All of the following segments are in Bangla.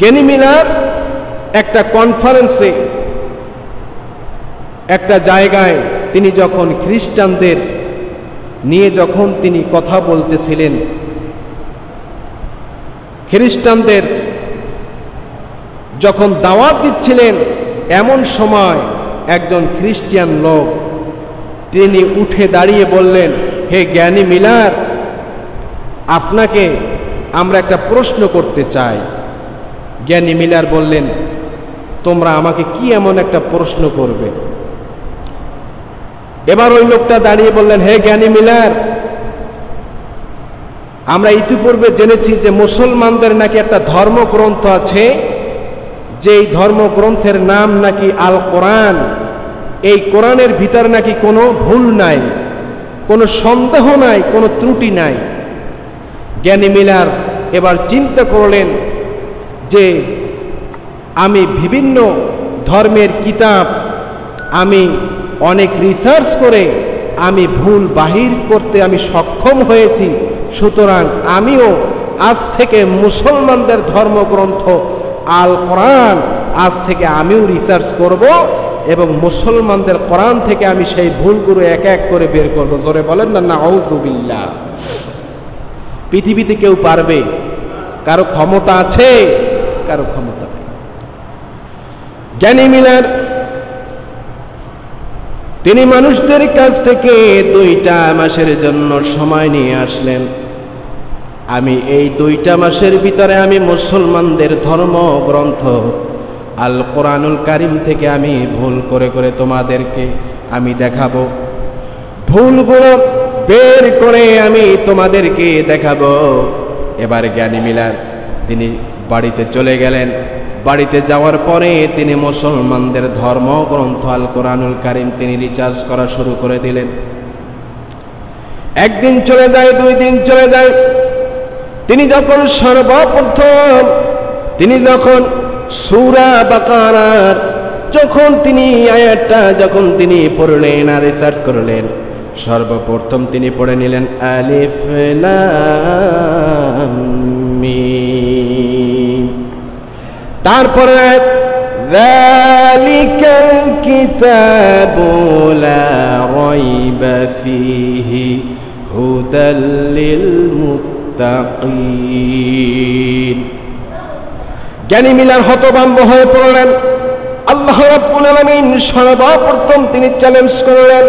জ্ঞানী মিলার একটা কনফারেন্সে, একটা জায়গায় তিনি যখন খ্রিস্টানদের নিয়ে যখন তিনি কথা বলতেছিলেন, খ্রিস্টানদের যখন দাওয়াত দিচ্ছিলেন, এমন সময় একজন খ্রিস্টান লোক তিনি উঠে দাঁড়িয়ে বললেন, হে জ্ঞানী মিলার, আপনাকে আমরা একটা প্রশ্ন করতে চাই। জ্ঞানী মিলার বললেন, তোমরা আমাকে কি এমন একটা প্রশ্ন করবে? এবার ওই লোকটা দাঁড়িয়ে বললেন, হে জ্ঞানী মিলার, আমরা ইতিপূর্বে জেনেছি যে মুসলমানদের নাকি একটা ধর্মগ্রন্থ আছে, যেই ধর্মগ্রন্থের নাম নাকি আল কোরআন। এই কোরআনের ভিতর নাকি কোনো ভুল নাই, কোনো সন্দেহ নাই, কোনো ত্রুটি নাই। জ্ঞানী মিলার এবার চিন্তা করলেন যে আমি বিভিন্ন ধর্মের কিতাব আমি অনেক রিসার্চ করে আমি ভুল বাহির করতে আমি সক্ষম হয়েছি, সুতরাং আমিও আজ থেকে মুসলমানদের ধর্মগ্রন্থ আল কোরআন আজ থেকে আমিও রিসার্চ করব এবং মুসলমানদের কোরআন থেকে আমি সেই ভুলগুলো এক এক করে বের করব। জোরে বলেন না নাউযুবিল্লাহ। পৃথিবীতে কেউ পারবে? কারো ক্ষমতা আছে? কারো ক্ষমতা নেই। জ্ঞানী মিলার তিনি মানুষদের কাছ থেকে 2টা মাসের জন্য সময় নিয়ে আসলেন। আমি এই 2টা মাসের ভিতরে আমি মুসলমানদের ধর্মগ্রন্থ আল কোরআনুল কারিম থেকে আমি ভুল করে করে তোমাদেরকে আমি দেখাবো, ভুলগুলো বের করে আমি তোমাদেরকে দেখাবো। এবার জ্ঞানী মিলার তিনি বাড়িতে চলে গেলেন। বাড়িতে যাওয়ার পরে তিনি মুসলমানদের ধর্মগ্রন্থ আল কোরআনুল কারিম তিনি রিসার্চ করা শুরু করে দিলেন। একদিন চলে যায়, 2 দিন চলে যায়। তিনি যখন সর্বপ্রথম তিনি যখন সূরা বাকারার যখন তিনি আয়াতটা যখন তিনি পড়লেন আর রিসার্চ করলেন, সর্বপ্রথম তিনি পড়ে নিলেন আলিফ লাম মিম। তারপরে যালিকাল কিতাবু লা রাইবা ফীহি হুদাল লিল মুত্তাকিন। জ্ঞানী মিলার হতভম্ব হয়ে পড়লেন। আল্লাহ রাব্বুল আলামিন সর্বপ্রথম তিনি চ্যালেঞ্জ করলেন,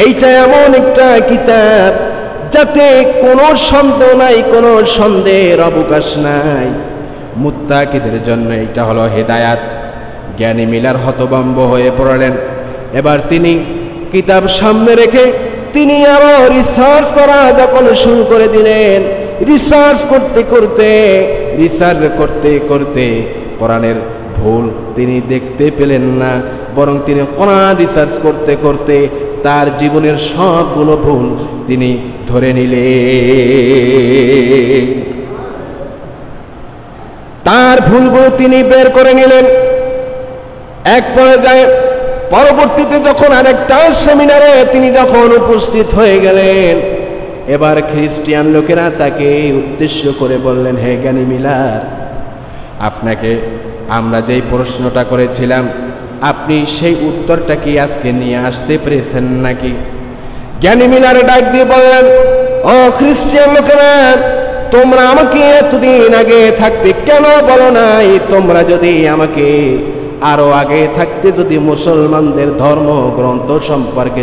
এইটা এমন একটা কিতাব যাতে কোনো সন্দেহ নাই, কোনো সন্দেহের অবকাশ নাই, মুত্তাকিদের জন্য এটা হলো হেদায়াত। জ্ঞানী মিলার হতভম্ব হয়ে পড়লেন। এবার তিনি কিতাব সামনে রেখে তিনি আরো রিসার্চ করা যখন শুরু করে দিলেন। রিসার্চ করতে করতে কোরআনের ভুল তিনি দেখতে পেলেন না, বরং তিনি কোরআন রিসার্চ করতে করতে তার জীবনের সবগুলো ভুল তিনি ধরে নিলেন। তার ভুলগুলো তিনি বের করে নিলেন। এক পর্যায়ে পরবর্তীতে যখন আরেকটা সেমিনারে তিনি যখন উপস্থিত হয়ে গেলেন, এবার খ্রিস্টিয়ান লোকেরা তাকে উদ্দেশ্য করে বললেন, হে জ্ঞানী মিলার, আপনাকে আমরা যেই প্রশ্নটা করেছিলাম আপনি সেই উত্তরটা কি আজকে নিয়ে আসতে পেরেছেন নাকি? জ্ঞানী মিলার ডাক দিয়ে বললেন, ও খ্রিস্টিয়ান লোকেরা, তোমরা আমাকে এতদিন আগে থাকতে কেন বলো নাই? তোমরা যদি আমাকে আরো আগে থাকতে যদি মুসলমানদের ধর্মগ্রন্থ সম্পর্কে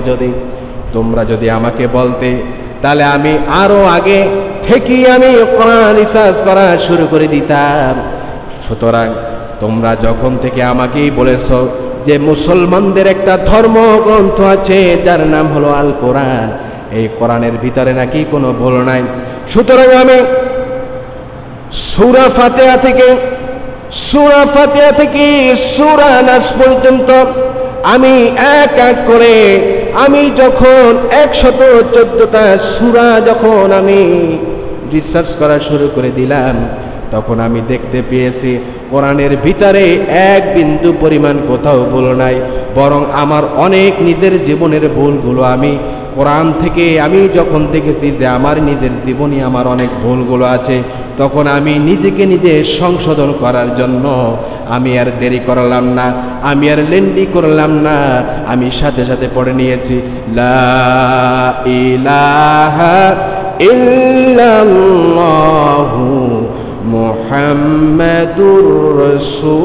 তোমরা যদি আমাকে বলতে, তাহলে আমি আরো আগে থেকে আমি কোরআন রিসার্চ করা শুরু করে দিতাম। সুতরাং তোমরা যখন থেকে আমাকেই বলেছো যে মুসলমানদের একটা ধর্মগ্রন্থ আছে যার নাম হলো আল কোরআন, এই কোরআনের ভিতরে নাকি কোনো ভুল নাই, সুতরাং আমি সূরা ফাতিহা থেকে সূরা নাস পর্যন্ত আমি এক এক করে আমি যখন 114টা সূরা যখন আমি রিসার্চ করা শুরু করে দিলাম, তখন আমি দেখতে পেয়েছি কোরআনের ভিতরে এক বিন্দু পরিমাণ কোথাও ভুল নাই, বরং আমার অনেক নিজের জীবনের ভুলগুলো আমি কোরআন থেকে আমি যখন দেখেছি যে আমার নিজের জীবনে আমার অনেক ভুলগুলো আছে, তখন আমি নিজেকে নিজে সংশোধন করার জন্য আমি আর দেরি করলাম না, আমি আর লেন্ডি করলাম না, আমি সাথে সাথে পড়ে নিয়েছি লা ইলাহা ইল্লাল্লাহু মুহাম্মাদুর রাসূলুল্লাহ।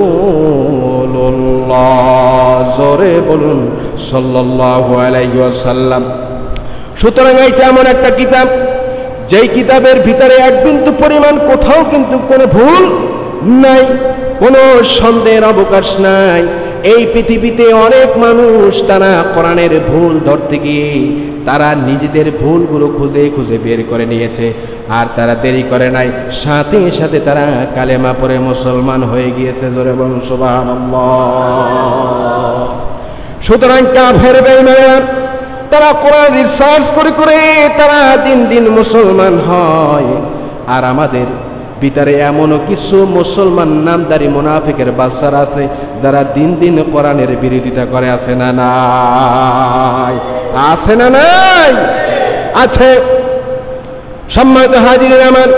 জোরে বলুন সাল্লাল্লাহু আলাইহি ওয়াসাল্লাম। সুতরাং এইটা এমন একটা কিতাব যেই কিতাবের ভিতরে এক বিন্দু পরিমাণ কোথাও কিন্তু কোনো ভুল নাই, কোনো সন্দেহের অবকাশ নাই। এই পৃথিবীতে অনেক মানুষ তারা কোরআনের ভুল ধরতে গিয়ে তারা নিজেদের ভুলগুলো খুঁজে খুঁজে বের করে নিয়েছে, আর তারা দেরি করে নাই, সাথে সাথে তারা কালেমা পড়ে মুসলমান হয়ে গিয়েছে। জোরে বলুন সুবহানাল্লাহ। সুতরাং কাফের বেঈমানেরা তারা কোরআন রিসার্চ করে করে তারা দিন দিন মুসলমান হয়, আর আমাদের ভিতরে এমনও কিছু মুসলমান নামদারি মুনাফিকের বাচ্চারা আছে যারা দিন দিন কোরআনের বিরোধিতা করে। আছে না নাই? আছে না নাই? আছে। সম্মানিত হাজিরিন আমার,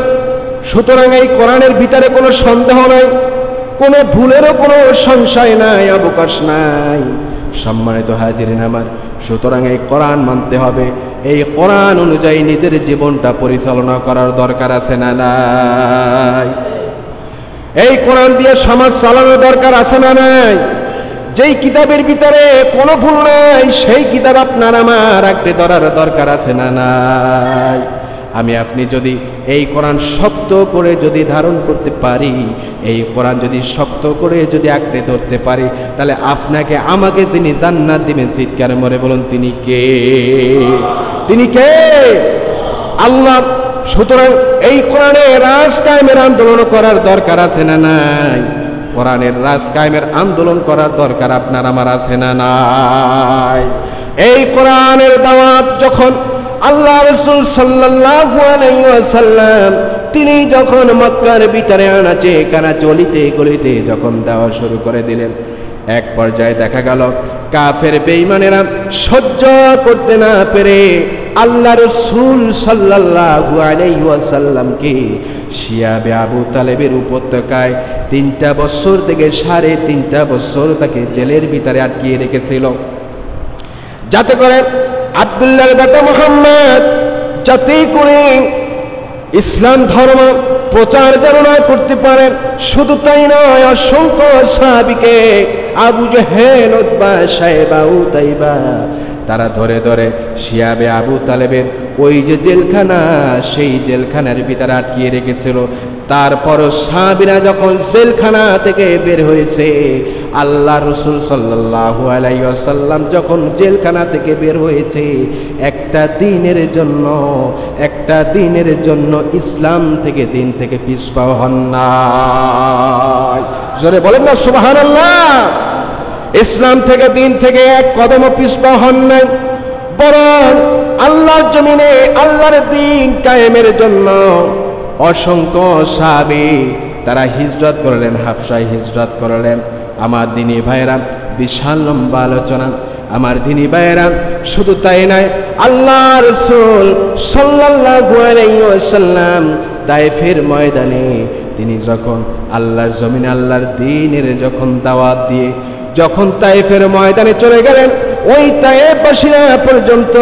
সুতরাং এই কোরআনের ভিতরে কোনো সন্দেহ নাই, কোনো ভুলেরও কোনো সংশয় নাই, অবকাশ নাই। সম্মানিত হাজিরিন আমার, সুতরাং এই কোরআন মানতে হবে, এই কোরআন অনুযায়ী নিজের জীবনটা পরিচালনা করার দরকার আছে না নাই? এই কোরআন দিয়ে সমাজ চালানোর দরকার আছে না নাই? যেই কিতাবের ভিতরে কোনো ভুল নাই সেই কিতাব আপনার আমার আঁকড়ে ধরার দরকার আছে না নাই? আমি আপনি যদি এই কোরআন শক্ত করে যদি ধারণ করতে পারি, এই কোরআন যদি শক্ত করে যদি আঁকড়ে ধরতে পারি, তাহলে আপনাকে আমাকে যিনি জান্নাত দিবেন, চিৎকারে মরে বলুন তিনি কে? তিনি কে? আল্লাহ। সুতরাং এই কোরআনের রাজ কায়েমের আন্দোলন করার দরকার আছে না নাই? কোরআনের রাজ কায়েমের আন্দোলন করার দরকার আপনার আমার আছে না নাই? এই কোরআনের দাওয়াত যখন আল্লাহ রাসূল সাল্লাল্লাহু আলাইহি ওয়াসাল্লাম তিনি যখন মক্কার ভিতরে আনাচে কানাচে অলিতে গলিতে যখন দেওয়া শুরু করে দিলেন, এক পর্যায়ে দেখা গেল কাফের বেঈমানেরা সহ্য করতে না পেরে আল্লাহ রাসূল সাল্লাল্লাহু আলাইহি ওয়াসাল্লামকে শিয়াবে আবু তালেবের উপত্যকায় 3টা বছর থেকে 3.5 বছর তাকে জেলের ভিতরে আটকিয়ে রেখেছিল, যাতে করে আব্দুল্লাহর বেটা মুহাম্মদ যাতে করে ইসলাম ধর্ম প্রচার জানা করতে পারেন। শুধু তাই নয়, অসংখ্য সাহাবীকে আবু জেহেল, উতবা, সাইবা, উতাইবা তারা ধরে ধরে শিয়াবে আবু তালেবের ওই যে জেলখানা, সেই জেলখানার ভিতরে আটকিয়ে রেখেছিল। তারপরও সাহাবীরা যখন জেলখানা থেকে বের হয়েছে, আল্লাহ রাসূল সাল্লাল্লাহু আলাইহি ওয়াসাল্লাম যখন জেলখানা থেকে বের হয়েছে, একটা দিনের জন্য ইসলাম থেকে দিন থেকে পিছপা হন না। জোরে বলেন না সুবহানাল্লাহ। ইসলাম থেকে দিন থেকে এক কদমও পিছপা হন নাই, বরং আল্লাহর জমিনে আল্লাহর দ্বীন কায়েমের জন্য অসংখ্য সাহাবী তারা হিজরত করলেন, হাবশায় হিজরত করলেন। আমার দিনী ভাইরা, বিশাল লম্বা আলোচনা। আমার দিনী ভাইরা, শুধু তাই নয়, আল্লাহ রাসূল সাল্লাল্লাহু আলাইহি ওয়াসাল্লাম তায়েফের ময়দানে তিনি যখন আল্লাহর জমিনে আল্লাহর দ্বীনের যখন দাওয়াত দিয়ে যখন তায়েফের ময়দানে চলে গেলেন, ওই তায়েফবাসীরা পর্যন্ত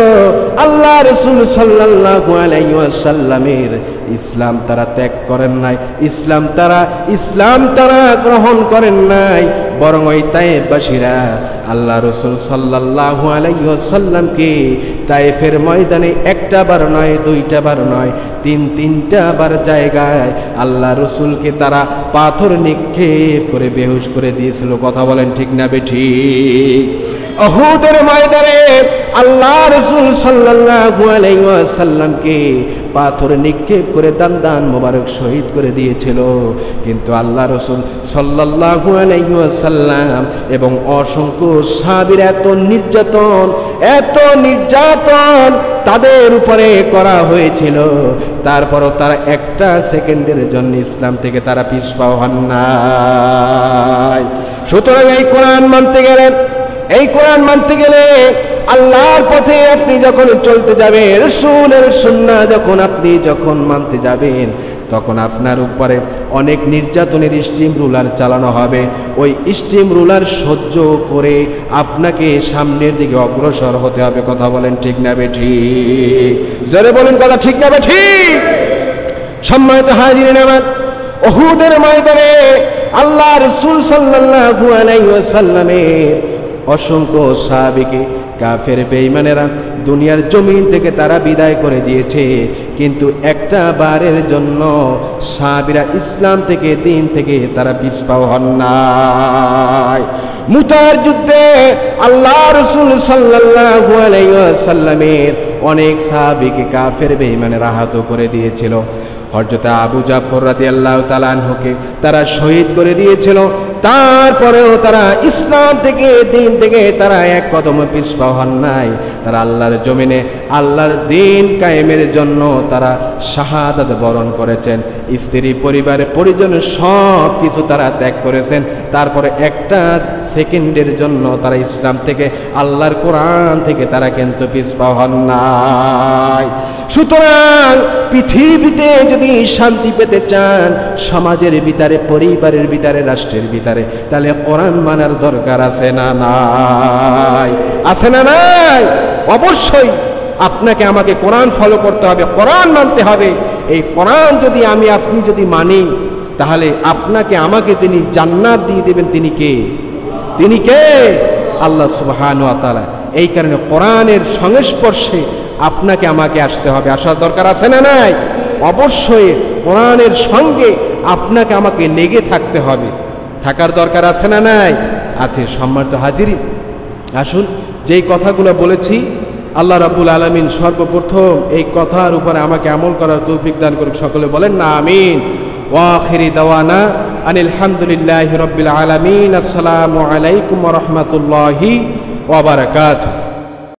আল্লাহ রাসূল সাল্লাল্লাহু আলাইহি ওয়াসাল্লামের ইসলাম তারা ত্যাগ করেন নাই, ইসলাম তারা গ্রহণ করেন নাই, বরং ওই তায়েফবাসীরা আল্লাহ রাসূল সাল্লাল্লাহু আলাইহি ওয়াসাল্লামকে তায়েফের ময়দানে 1টা বার নয়, 2টা বার নয়, 3টা বার জায়গায় আল্লাহ রাসূলকে তারা পাথর নিক্ষেপ করে বেহুশ করে দিয়েছিল। কথা বলেন ঠিক না বেঠিক? উহুদের ময়দানে আল্লাহ রাসূল সাল্লাল্লাহু আলাইহি ওয়াসাল্লামকে পাথর নিক্ষেপ করে দান মোবারক শহীদ করে দিয়েছিল, কিন্তু আল্লাহ রাসূল সাল্লাল্লাহু আলাইহি ওয়াসাল্লাম এবং অসংখ্য সাহাবীর এত নির্যাতন তাদের উপরে করা হয়েছিল, তারপরও তারা একটা সেকেন্ডের জন্য ইসলাম থেকে তারা পিছপা হন নাই। সুতরাং এই কোরআন মানতে গেলে আল্লাহর পথে আপনি যখন চলতে যাবেন, রাসূলের সুন্নাহ যখন মানতে যাবেন, তখন আপনার উপরে অনেক নির্যাতনের স্টিম রুলার চালানো হবে। ওই স্টিম রুলার সহ্য করে আপনাকে সামনের দিকে অগ্রসর হতে হবে। কথা বলেন ঠিক না বেঠিক? জোরে বলেন কথা ঠিক না বেঠিক? সম্মানিত হাজিরিন আমার, উহুদের ময়দানে আল্লাহ রাসূল সাল্লাল্লাহু আলাইহি ওয়াসাল্লামের অসংখ্য সাহাবীকে কাফের বেঈমানেরা দুনিয়ার জমিন থেকে তারা বিদায় করে দিয়েছে, কিন্তু একটা বারের জন্য সাহাবীরা ইসলাম থেকে দিন থেকে তারা পিছপা হন নাই। মুতার যুদ্ধে আল্লাহ রাসূল সাল্লাল্লাহু আলাইহি ওয়াসাল্লামের অনেক সাহাবীকে কাফের বেঈমানেরা আহত করে দিয়েছিল। হযরত আবু জাফর রাদিয়াল্লাহু তাআলা আনহুকে তারা শহীদ করে দিয়েছিল, তারপরেও তারা ইসলাম থেকে দিন থেকে তারা এক কদম পিছপা হন নাই। তারা আল্লাহর জমিনে আল্লাহর দিন কায়েমের জন্য তারা শাহাদাত বরণ করেছেন, স্ত্রী পরিবার পরিজন সব কিছু তারা ত্যাগ করেছেন, তারপরে একটা সেকেন্ডের জন্য তারা ইসলাম থেকে আল্লাহর কোরআন থেকে তারা কিন্তু পিছপা হন নাই। সুতরাং পৃথিবীতে যদি শান্তি পেতে চান, সমাজের ভিতরে, পরিবারের ভিতরে, রাষ্ট্রের ভিতরে, তাহলে কোরআন মানার দরকার আছে না নাই? আছে না নাই? অবশ্যই আপনাকে আমাকে কোরআন ফলো করতে হবে, কোরআন মানতে হবে। এই কোরআন যদি আপনি যদি মানি, তাহলে আপনাকে আমাকে যিনি জান্নাত দিয়ে দেবেন তিনি কে? তিনি কে? আল্লাহ সুবহানাহু ওয়া তাআলা। এই কারণে কোরআনের সংস্পর্শে আপনাকে আমাকে আসতে হবে। আসার দরকার আছে না নাই? অবশ্যই কোরআনের সঙ্গে আপনাকে আমাকে লেগে থাকতে হবে, থাকার দরকার আছে না নাই? আছে। সম্মানিত হাজিরিন, আসুন যেই কথাগুলো বলেছি আল্লাহ রাব্বুল আলামিন সর্বপ্রথম এই কথার উপরে আমাকে আমল করার তৌফিক দান করুক। সকলে বলেন না আমিন। ওয়া আখিরি দাওয়ানা আনিল হামদুলিল্লাহি রাব্বিল আলামিন। আসসালামু আলাইকুম ওয়া রাহমাতুল্লাহি ওয়া বারাকাতুহু।